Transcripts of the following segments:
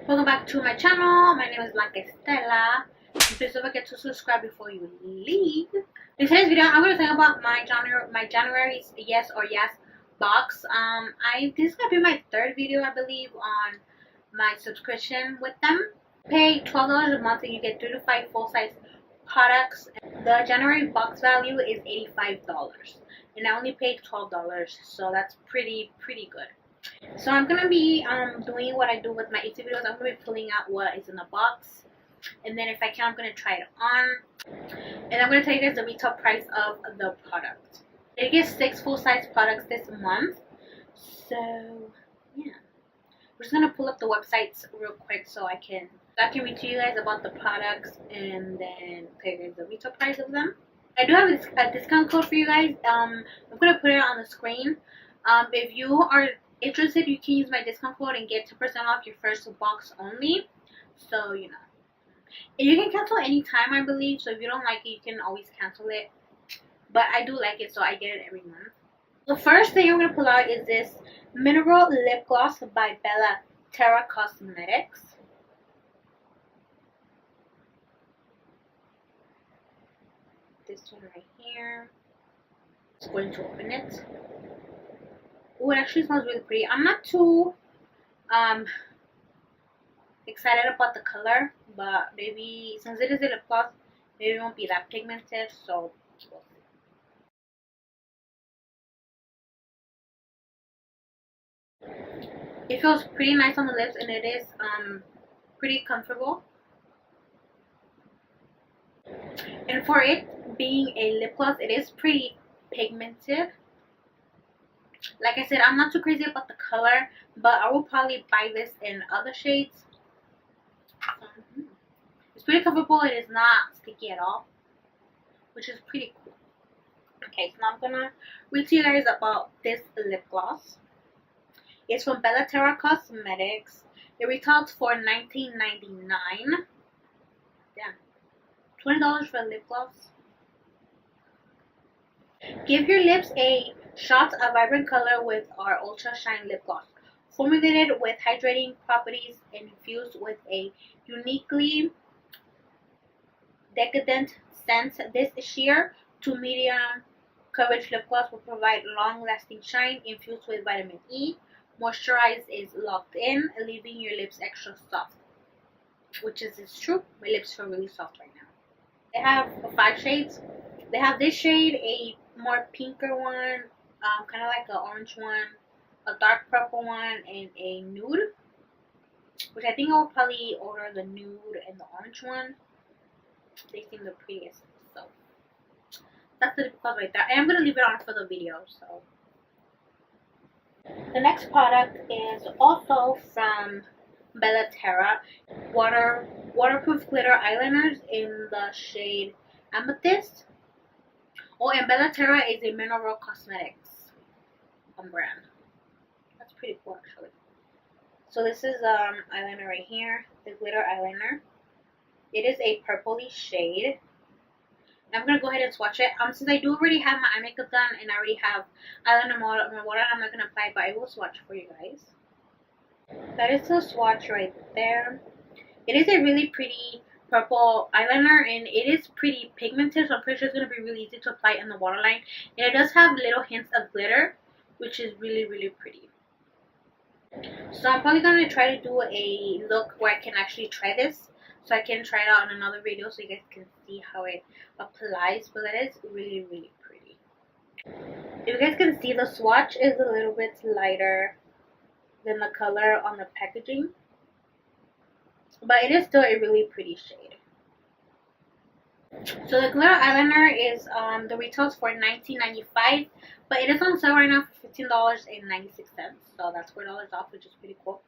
Welcome back to my channel. My name is Mannakadar. Please don't forget to subscribe before you leave. In today's video, I'm going to talk about my January's yes or yes box. This is going to be my third video, I believe, on my subscription with them. Pay $12 a month and you get 3 to 5 full-size products. The January box value is $85, and I only paid $12, so that's pretty good. So I'm gonna be doing what I do with my YouTube videos. I'm gonna be pulling out what is in the box, and then if I can, I'm gonna try it on, and I'm gonna tell you guys the retail price of the product. I get 6 full-size products this month, so yeah. We're just gonna pull up the websites real quick so I can read to you guys about the products and then tell you guys the retail price of them. I do have a discount code for you guys. I'm gonna put it on the screen. If you are interested, you can use my discount code and get 10% off your first box only. So you know, and you can cancel anytime, I believe. So if you don't like it, you can always cancel it. But I do like it, so I get it every month. The first thing I'm gonna pull out is this mineral lip gloss by BellaTerra Cosmetics. This one right here. Just going to open it. Oh, it actually smells really pretty. I'm not too excited about the color, but maybe since it is a lip gloss, maybe it won't be that pigmented, so we'll see. It feels pretty nice on the lips, and it is pretty comfortable. And for it being a lip gloss, it is pretty pigmented. Like I said, I'm not too crazy about the color, but I will probably buy this in other shades. It's pretty comfortable. It is not sticky at all, which is pretty cool. Okay, so now I'm gonna read to you guys about this lip gloss. It's from BellaTerra Cosmetics. It retails for $19.99. Damn, $20 for a lip gloss. Give your lips a shot of vibrant color with our Ultra Shine Lip Gloss. Formulated with hydrating properties and infused with a uniquely decadent scent, this sheer to medium coverage lip gloss will provide long-lasting shine infused with vitamin E. Moisturize is locked in, leaving your lips extra soft. Which is true. My lips feel really soft right now. They have 5 shades. They have this shade, a more pinker one, kind of like an orange one, a dark purple one, and a nude. Which I think I will probably order the nude and the orange one. They seem the prettiest. So that's the lip gloss right there. And I'm gonna leave it on for the video. So the next product is also from BellaTerra, waterproof glitter eyeliners in the shade Amethyst. Oh, and BellaTerra is a mineral cosmetics brand. That's pretty cool, actually. So this is eyeliner right here, the glitter eyeliner. It is a purpley shade. And I'm gonna go ahead and swatch it. Since I do already have my eye makeup done and I already have eyeliner in my water, I'm not gonna apply it, but I will swatch for you guys. That is the swatch right there. It is a really pretty purple eyeliner, and it is pretty pigmented, so I'm pretty sure it's going to be really easy to apply in the waterline. And it does have little hints of glitter, which is really pretty. So I'm probably going to try to do a look where I can actually try this, so I can try it out in another video so you guys can see how it applies. But that is really pretty. If you guys can see, the swatch is a little bit lighter than the color on the packaging, but it is still a really pretty shade. So the glitter eyeliner is the retails for $19.95, but it is on sale right now for $15.96. So that's $4 off, which is pretty cool.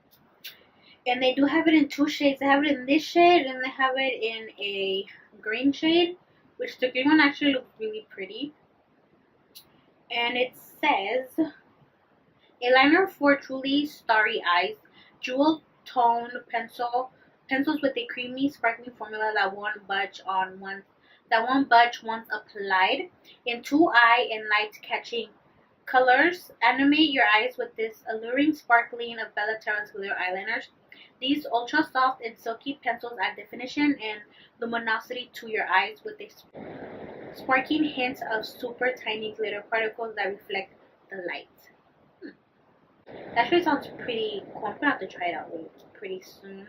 And they do have it in 2 shades. They have it in this shade, and they have it in a green shade, which the green one actually looks really pretty. And it says, a liner for truly starry eyes, jewel toned pencils with a creamy, sparkling formula that won't budge once applied. In 2-eye and light-catching colors, animate your eyes with this alluring sparkling of BellaTerra's glitter eyeliners. These ultra soft and silky pencils add definition and luminosity to your eyes with a sparkling hint of super tiny glitter particles that reflect the light. That actually sounds pretty cool. I'm gonna have to try it out pretty soon.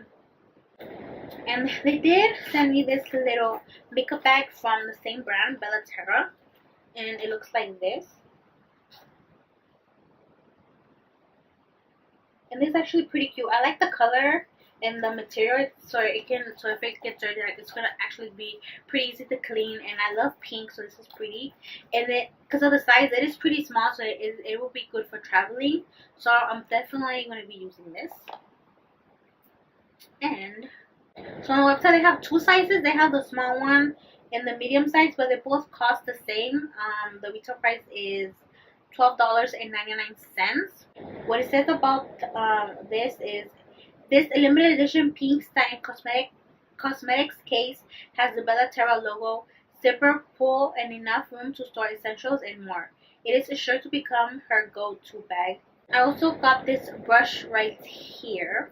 And they did send me this little makeup bag from the same brand, BellaTerra, and it looks like this. And this is actually pretty cute. I like the color and the material, so if it gets dirty, like, it's gonna actually be pretty easy to clean. And I love pink, so this is pretty. And it, because of the size, it is pretty small, so it will be good for traveling. So I'm definitely going to be using this. And so on the website they have two sizes. They have the small one and the medium size, but they both cost the same. The retail price is $12.99. What it says about this is, this limited edition pink satin cosmetics case has the BellaTerra logo, zipper pull, and enough room to store essentials and more. It is sure to become her go-to bag. I also got this brush right here.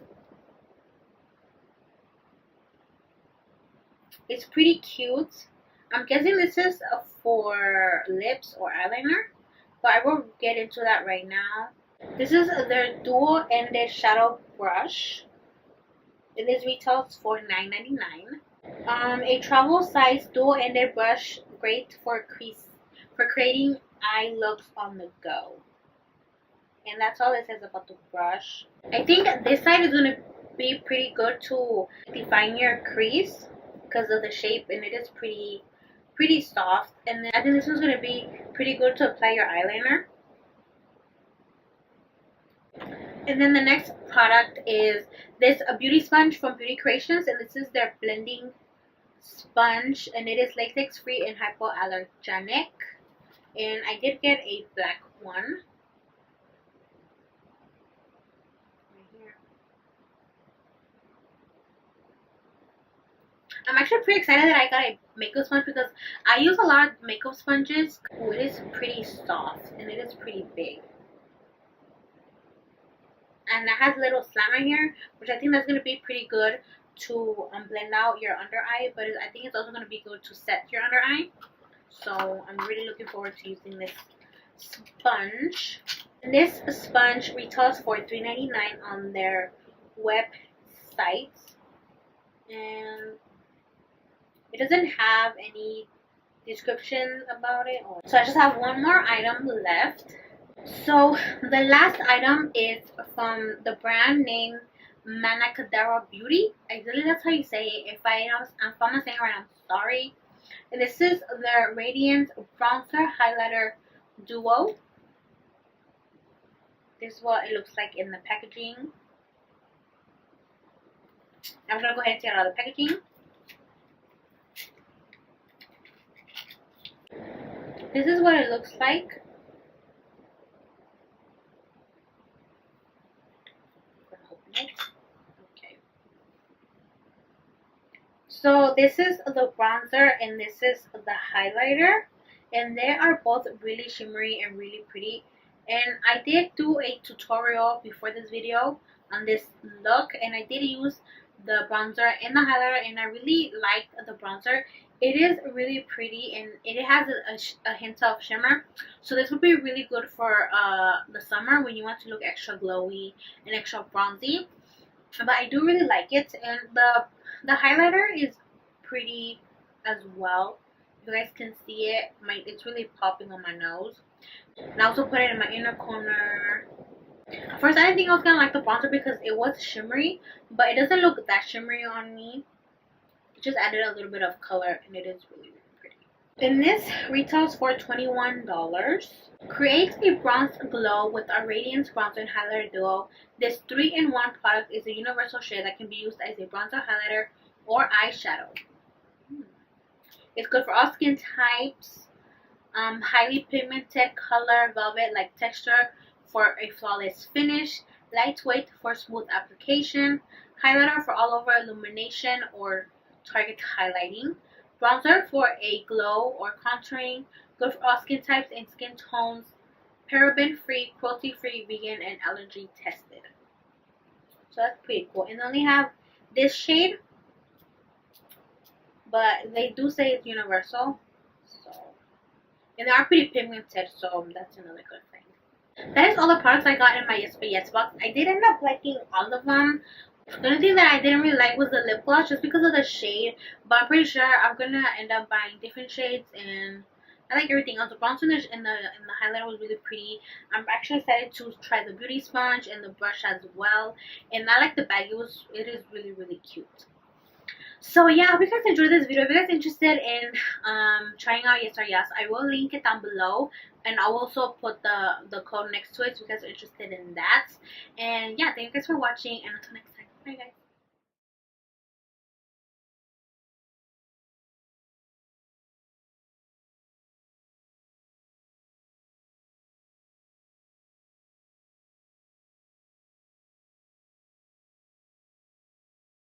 It's pretty cute. I'm guessing this is for lips or eyeliner, but I will get into that right now. This is their dual-ended shadow brush. This retails for $9.99. A travel size dual-ended brush, great for creating eye looks on the go. And that's all it says about the brush. I think this side is going to be pretty good to define your crease because of the shape, and it is pretty soft. And then I think this one's going to be pretty good to apply your eyeliner. And then the next product is this a beauty sponge from Beauty Creations, and this is their blending sponge, and it is latex free and hypoallergenic. And I did get a black one. I'm actually pretty excited that I got a makeup sponge because I use a lot of makeup sponges. Oh, it is pretty soft and it is pretty big. And it has a little slant right here, which I think that's going to be pretty good to blend out your under eye. But I think it's also going to be good to set your under eye. So I'm really looking forward to using this sponge. And this sponge retails for $3.99 on their website. And it doesn't have any description about it. So I just have one more item left. So the last item is from the brand name Mannakadar Beauty. I believe that's how you say it. If I'm not saying it right, I'm sorry. And this is the Radiance Bronzer Highlighter Duo. This is what it looks like in the packaging. I'm gonna go ahead and take it out of the packaging. This is what it looks like. Okay. So this is the bronzer and this is the highlighter, and they are both really shimmery and really pretty. And I did do a tutorial before this video on this look, and I did use the bronzer and the highlighter, and I really liked the bronzer. It is really pretty and it has a hint of shimmer, so this would be really good for the summer when you want to look extra glowy and extra bronzy. But I do really like it, and the highlighter is pretty as well. You guys can see it. It's really popping on my nose. And I also put it in my inner corner. At first I didn't think I was gonna like the bronzer because it was shimmery, but it doesn't look that shimmery on me. It just added a little bit of color, and it is really, really pretty. And this retails for $21. Create a bronze glow with a Radiance Bronzer and Highlighter Duo. This 3-in-1 product is a universal shade that can be used as a bronzer, highlighter, or eyeshadow. It's good for all skin types. Highly pigmented color, velvet-like texture for a flawless finish. Lightweight for smooth application. Highlighter for all over illumination or target highlighting. Bronzer for a glow or contouring. Good for all skin types and skin tones. Paraben free, cruelty free, vegan, and allergy tested. So that's pretty cool. And they only have this shade, but they do say it's universal. So, and they are pretty pigmented, so that's another good thing. That is all the products I got in my Yes box. I did end up liking all of them. The only thing that I didn't really like was the lip gloss, just because of the shade. But I'm pretty sure I'm gonna end up buying different shades, and I like everything else. The bronzer and the highlighter was really pretty. I'm actually excited to try the beauty sponge and the brush as well. And I like the bag. It is really, really cute. So yeah, I hope you guys enjoyed this video. If you guys are interested in trying out Yes or Yes, I will link it down below, and I'll also put the code next to it, so you guys are interested in that. And yeah, thank you guys for watching, and until next time, bye guys.